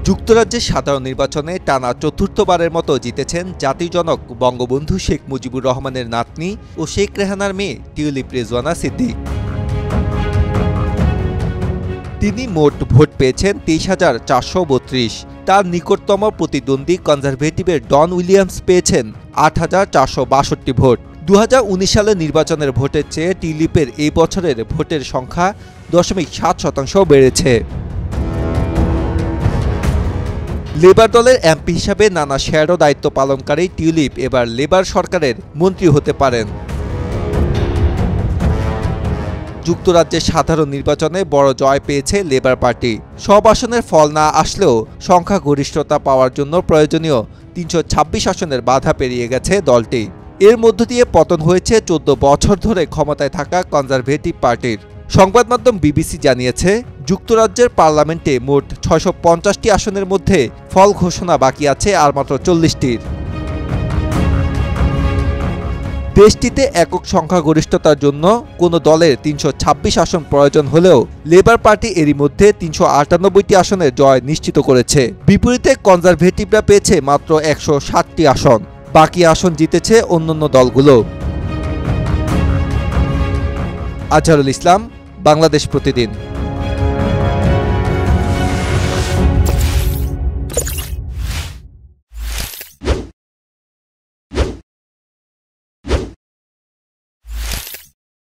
যুক্তরাজ্যের সাধারণ নির্বাচনে টানা চতুর্থবারের মতো জিতেছেন জাতির জনক বঙ্গবন্ধু শেখ মুজিবুর রহমানের নাতনি ও শেখ রেহানার মেয়ে টিউলিপ রেজওয়ানা সিদ্দিক। তিনি মোট ভোট পেয়েছেন ২৩,৪৩২। তার নিকটতম প্রতিদ্বন্দ্বী কনজারভেটিভের ডন উইলিয়ামস পেয়েছেন ৮,৪৬২ ভোট। ২০১৯ সালের নির্বাচনের ভোটের চেয়ে টিউলিপের এই বছরের ভোটের সংখ্যা 0.৭% বেড়েছে। লেবার দলের এমপি হিসাবে নানা শ্যাডো দায়িত্ব পালনকারী টিউলিপ এবার লেবার সরকারের মন্ত্রী হতে পারেন। যুক্তরাজ্যের সাধারণ নির্বাচনে বড় জয় পেয়েছে লেবার পার্টি। সব আসনের ফল না আসলেও সংখ্যাগরিষ্ঠতা পাওয়ার জন্য প্রয়োজনীয় ৩২৬ আসনের বাধা পেরিয়ে গেছে দলটি। এর মধ্য দিয়ে পতন হয়েছে ১৪ বছর ধরে ক্ষমতায় থাকা কনজারভেটিভ পার্টির। সংবাদ মাধ্যম বিবিসি জানিয়েছে, যুক্তরাজ্যের পার্লামেন্টে মোট ৬৫০টি আসনের মধ্যে ফল ঘোষণা বাকি আছে আর মাত্র ৪০টির। দেশটিতে একক সংখ্যাগরিষ্ঠতার জন্য কোনো দলের ৩২৬ আসন প্রয়োজন হলেও লেবার পার্টি এরই মধ্যে ৩৯৮টি আসনের জয় নিশ্চিত করেছে। বিপরীতে কনজারভেটিভরা পেয়েছে মাত্র ১৬০টি আসন। বাকি আসন জিতেছে অন্যান্য দলগুলো। আজহারুল ইসলাম, বাংলাদেশ প্রতিদিন।